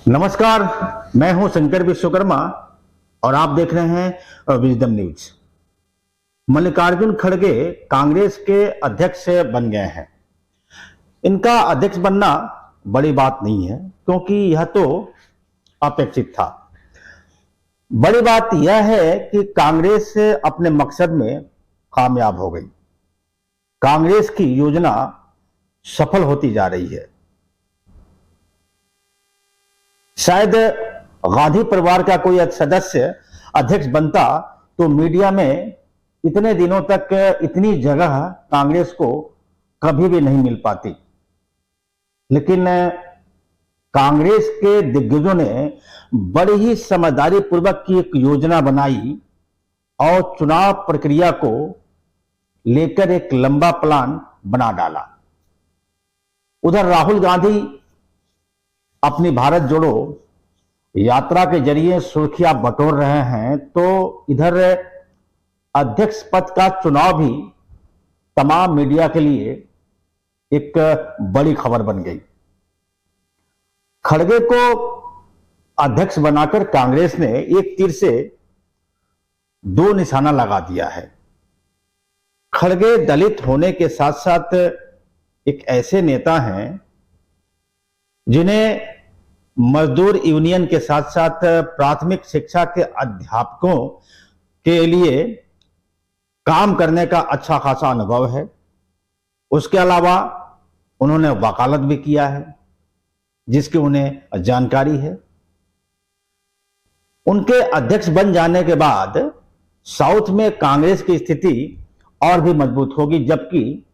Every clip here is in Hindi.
नमस्कार, मैं हूं शंकर विश्वकर्मा और आप देख रहे हैं विजडम न्यूज। मल्लिकार्जुन खड़गे कांग्रेस के अध्यक्ष बन गए हैं। इनका अध्यक्ष बनना बड़ी बात नहीं है क्योंकि यह तो अपेक्षित था। बड़ी बात यह है कि कांग्रेस अपने मकसद में कामयाब हो गई। कांग्रेस की योजना सफल होती जा रही है। शायद गांधी परिवार का कोई सदस्य अध्यक्ष बनता तो मीडिया में इतने दिनों तक इतनी जगह कांग्रेस को कभी भी नहीं मिल पाती। लेकिन कांग्रेस के दिग्गजों ने बड़ी ही समझदारी पूर्वक की एक योजना बनाई और चुनाव प्रक्रिया को लेकर एक लंबा प्लान बना डाला। उधर राहुल गांधी अपनी भारत जोड़ो यात्रा के जरिए सुर्खियां बटोर रहे हैं, तो इधर अध्यक्ष पद का चुनाव भी तमाम मीडिया के लिए एक बड़ी खबर बन गई। खड़गे को अध्यक्ष बनाकर कांग्रेस ने एक तीर से दो निशाना लगा दिया है। खड़गे दलित होने के साथ साथ एक ऐसे नेता हैं जिन्हें मजदूर यूनियन के साथ साथ प्राथमिक शिक्षा के अध्यापकों के लिए काम करने का अच्छा खासा अनुभव है। उसके अलावा उन्होंने वकालत भी किया है जिसकी उन्हें जानकारी है। उनके अध्यक्ष बन जाने के बाद साउथ में कांग्रेस की स्थिति और भी मजबूत होगी, जबकि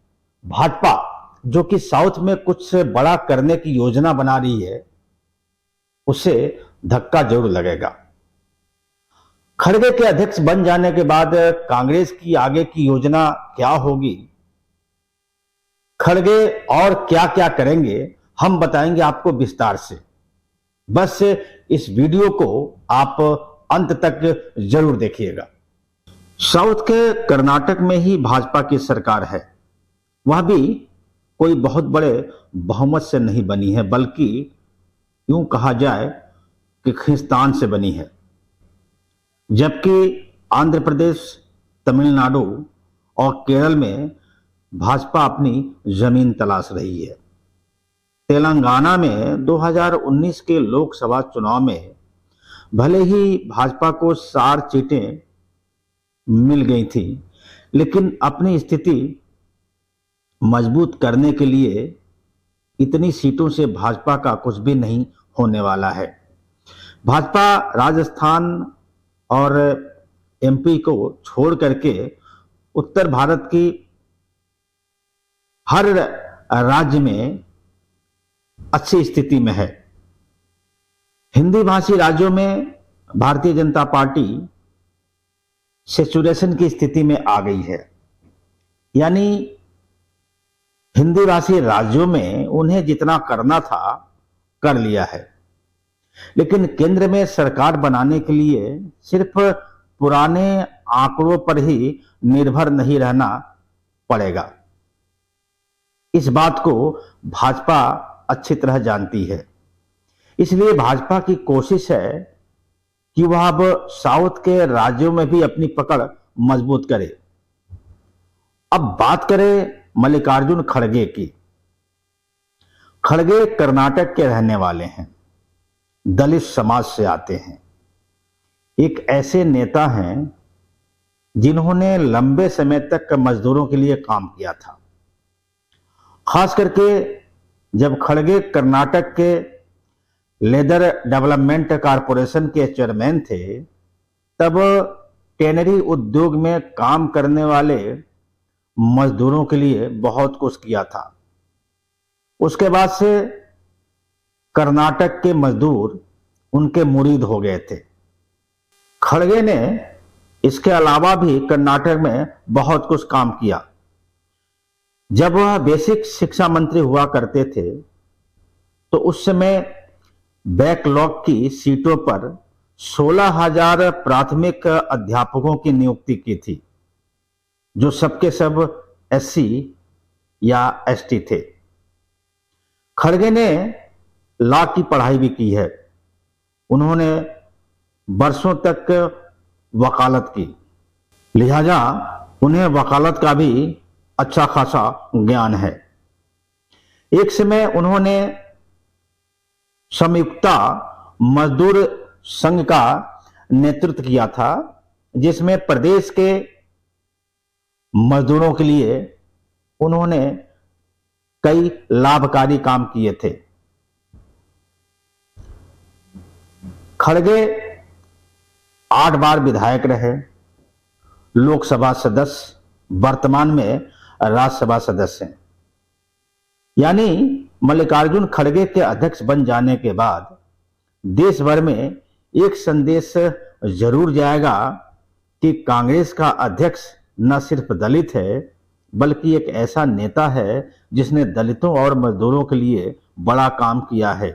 भाजपा जो कि साउथ में कुछ बड़ा करने की योजना बना रही है उसे धक्का जरूर लगेगा। खड़गे के अध्यक्ष बन जाने के बाद कांग्रेस की आगे की योजना क्या होगी, खड़गे और क्या क्या करेंगे, हम बताएंगे आपको विस्तार से। बस इस वीडियो को आप अंत तक जरूर देखिएगा। साउथ के कर्नाटक में ही भाजपा की सरकार है। वह भी कोई बहुत बड़े बहुमत से नहीं बनी है, बल्कि यूं कहा जाए कि खींचतान से बनी है। जबकि आंध्र प्रदेश, तमिलनाडु और केरल में भाजपा अपनी जमीन तलाश रही है। तेलंगाना में 2019 के लोकसभा चुनाव में भले ही भाजपा को 4 सीटें मिल गई थी, लेकिन अपनी स्थिति मजबूत करने के लिए इतनी सीटों से भाजपा का कुछ भी नहीं होने वाला है। भाजपा राजस्थान और एमपी को छोड़ करके उत्तर भारत की हर राज्य में अच्छी स्थिति में है। हिंदी भाषी राज्यों में भारतीय जनता पार्टी सैचुरेशन की स्थिति में आ गई है, यानी हिंदी भाषी राज्यों में उन्हें जितना करना था कर लिया है। लेकिन केंद्र में सरकार बनाने के लिए सिर्फ पुराने आंकड़ों पर ही निर्भर नहीं रहना पड़ेगा। इस बात को भाजपा अच्छी तरह जानती है। इसलिए भाजपा की कोशिश है कि वह अब साउथ के राज्यों में भी अपनी पकड़ मजबूत करे। अब बात करें मल्लिकार्जुन खड़गे की। खड़गे कर्नाटक के रहने वाले हैं, दलित समाज से आते हैं। एक ऐसे नेता हैं जिन्होंने लंबे समय तक मजदूरों के लिए काम किया था। खास करके जब खड़गे कर्नाटक के लेदर डेवलपमेंट कॉरपोरेशन के चेयरमैन थे, तब टेनरी उद्योग में काम करने वाले मजदूरों के लिए बहुत कुछ किया था। उसके बाद से कर्नाटक के मजदूर उनके मुरीद हो गए थे। खड़गे ने इसके अलावा भी कर्नाटक में बहुत कुछ काम किया। जब वह बेसिक शिक्षा मंत्री हुआ करते थे तो उस समय बैकलॉग की सीटों पर 16,000 प्राथमिक अध्यापकों की नियुक्ति की थी, जो सबके सब एससी या एसटी थे। खड़गे ने लॉ की पढ़ाई भी की है उन्होंने वर्षों तक वकालत की, लिहाजा उन्हें वकालत का भी अच्छा खासा ज्ञान है। एक समय उन्होंने संयुक्ता मजदूर संघ का नेतृत्व किया था, जिसमें प्रदेश के मजदूरों के लिए उन्होंने कई लाभकारी काम किए थे। खड़गे 8 बार विधायक रहे, लोकसभा सदस्य, वर्तमान में राज्यसभा सदस्य हैं। यानी मल्लिकार्जुन खड़गे के अध्यक्ष बन जाने के बाद देश भर में एक संदेश जरूर जाएगा कि कांग्रेस का अध्यक्ष न सिर्फ दलित है, बल्कि एक ऐसा नेता है जिसने दलितों और मजदूरों के लिए बड़ा काम किया है।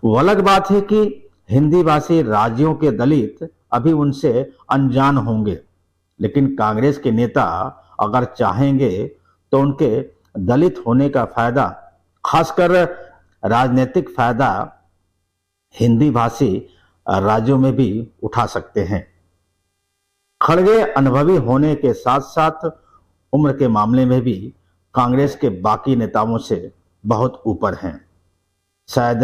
वो अलग बात है कि हिंदी भाषी राज्यों के दलित अभी उनसे अनजान होंगे, लेकिन कांग्रेस के नेता अगर चाहेंगे तो उनके दलित होने का फायदा, खासकर राजनीतिक फायदा, हिंदी भाषी राज्यों में भी उठा सकते हैं। खड़गे अनुभवी होने के साथ साथ उम्र के मामले में भी कांग्रेस के बाकी नेताओं से बहुत ऊपर हैं। शायद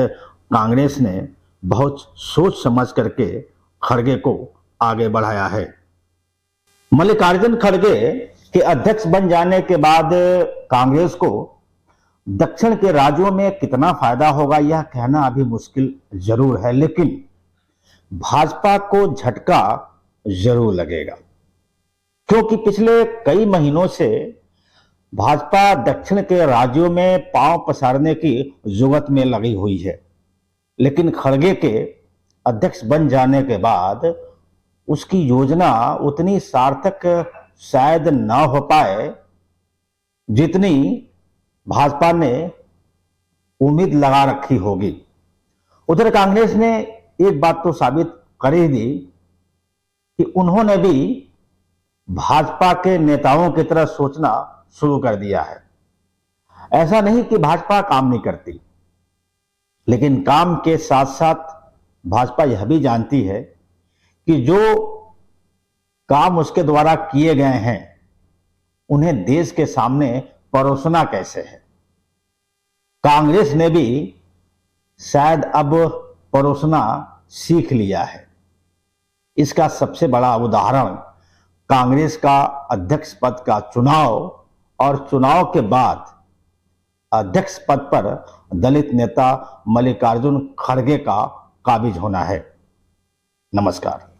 कांग्रेस ने बहुत सोच समझ करके खड़गे को आगे बढ़ाया है। मल्लिकार्जुन खड़गे के अध्यक्ष बन जाने के बाद कांग्रेस को दक्षिण के राज्यों में कितना फायदा होगा यह कहना अभी मुश्किल जरूर है, लेकिन भाजपा को झटका जरूर लगेगा, क्योंकि पिछले कई महीनों से भाजपा दक्षिण के राज्यों में पांव पसारने की जुगत में लगी हुई है। लेकिन खड़गे के अध्यक्ष बन जाने के बाद उसकी योजना उतनी सार्थक शायद ना हो पाए जितनी भाजपा ने उम्मीद लगा रखी होगी। उधर कांग्रेस ने एक बात तो साबित कर ही दी कि उन्होंने भी भाजपा के नेताओं की तरह सोचना शुरू कर दिया है। ऐसा नहीं कि भाजपा काम नहीं करती, लेकिन काम के साथ साथ भाजपा यह भी जानती है कि जो काम उसके द्वारा किए गए हैं उन्हें देश के सामने परोसना कैसे है। कांग्रेस ने भी शायद अब परोसना सीख लिया है। इसका सबसे बड़ा उदाहरण कांग्रेस का अध्यक्ष पद का चुनाव और चुनाव के बाद अध्यक्ष पद पर दलित नेता मल्लिकार्जुन खड़गे का काबिज होना है। नमस्कार।